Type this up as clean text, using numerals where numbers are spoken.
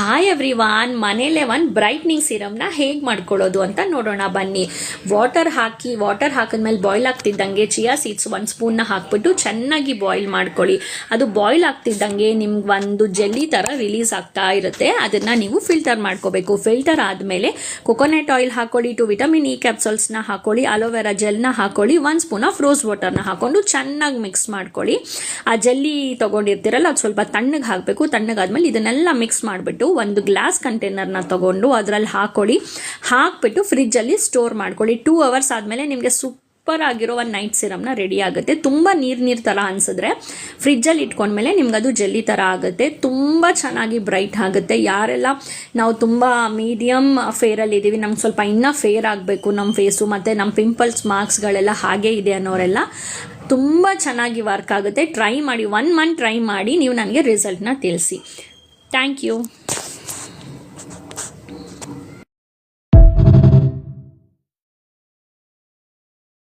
Hi everyone, ಮನೇಲೆ ಒಂದು brightening ಸಿರಮ್ನ ಹೇಗೆ ಮಾಡ್ಕೊಳ್ಳೋದು ಅಂತ ನೋಡೋಣ ಬನ್ನಿ. ವಾಟರ್ ಹಾಕಿದ್ಮೇಲೆ ಬಾಯ್ಲ್ ಆಗ್ತಿದ್ದಂಗೆ ಚಿಯಾ ಸೀಡ್ಸ್ 1 ಸ್ಪೂನ್ನ ಹಾಕ್ಬಿಟ್ಟು ಚೆನ್ನಾಗಿ ಬಾಯ್ಲ್ ಮಾಡ್ಕೊಳ್ಳಿ. ಅದು ಬಾಯ್ಲ್ ಆಗ್ತಿದ್ದಂಗೆ ನಿಮ್ಗೆ ಒಂದು ಜೆಲ್ಲಿ ಥರ ರಿಲೀಸ್ ಆಗ್ತಾ ಇರುತ್ತೆ. ಅದನ್ನು ನೀವು ಫಿಲ್ಟರ್ ಮಾಡ್ಕೋಬೇಕು. ಫಿಲ್ಟರ್ ಆದಮೇಲೆ ಕೊಕೊನಟ್ ಆಯಿಲ್ ಹಾಕೊಳ್ಳಿ, 2 ವಿಟಮಿನ್ ಇ ಕ್ಯಾಪ್ಸೂಲ್ಸ್ನ ಹಾಕೊಳ್ಳಿ, ಅಲೋವೆರಾ ಜೆಲ್ನ ಹಾಕೊಳ್ಳಿ, 1 ಸ್ಪೂನ್ ಆಫ್ ರೋಸ್ ವಾಟರ್ನ ಹಾಕೊಂಡು ಚೆನ್ನಾಗಿ ಮಿಕ್ಸ್ ಮಾಡ್ಕೊಳ್ಳಿ. ಆ ಜೆಲ್ಲಿ ತೊಗೊಂಡಿರ್ತೀರಲ್ಲ ಅದು ಸ್ವಲ್ಪ ತಣ್ಣಗೆ ಹಾಕಬೇಕು. ತಣ್ಣಗಾದ್ಮೇಲೆ ಇದನ್ನೆಲ್ಲ ಮಿಕ್ಸ್ ಮಾಡಿಬಿಟ್ಟು ಒಂದು ಗ್ಲಾಸ್ ಕಂಟೈನರ್ನ ತಗೊಂಡು ಅದರಲ್ಲಿ ಹಾಕ್ಬಿಟ್ಟು ಫ್ರಿಜ್ಜಲ್ಲಿ ಸ್ಟೋರ್ ಮಾಡ್ಕೊಳ್ಳಿ. 2 ಅವರ್ಸ್ ಆದಮೇಲೆ ನಿಮಗೆ ಸೂಪರ್ ಆಗಿರೋ ಒಂದು ನೈಟ್ ಸಿರಮ್ನ ರೆಡಿ ಆಗುತ್ತೆ. ತುಂಬ ನೀರು ಥರ ಅನಿಸಿದ್ರೆ ಫ್ರಿಜ್ಜಲ್ಲಿ ಇಟ್ಕೊಂಡ್ಮೇಲೆ ನಿಮ್ಗೆ ಅದು ಜೆಲ್ಲಿ ಥರ ಆಗುತ್ತೆ. ತುಂಬ ಚೆನ್ನಾಗಿ ಬ್ರೈಟ್ ಆಗುತ್ತೆ. ಯಾರೆಲ್ಲ ನಾವು ತುಂಬ ಮೀಡಿಯಮ್ ಫೇರಲ್ಲಿ ಇದ್ದೀವಿ, ನಮ್ಗೆ ಸ್ವಲ್ಪ ಇನ್ನೂ ಫೇರ್ ಆಗಬೇಕು ನಮ್ಮ ಫೇಸು, ಮತ್ತು ನಮ್ಮ ಪಿಂಪಲ್ಸ್ ಮಾರ್ಕ್ಸ್ಗಳೆಲ್ಲ ಹಾಗೇ ಇದೆ ಅನ್ನೋರೆಲ್ಲ ತುಂಬ ಚೆನ್ನಾಗಿ ವರ್ಕ್ ಆಗುತ್ತೆ. ಟ್ರೈ ಮಾಡಿ, 1 ಮಂತ್ ಟ್ರೈ ಮಾಡಿ ನೀವು ನನಗೆ ರಿಸಲ್ಟ್ನ ತಿಳಿಸಿ. Thank you.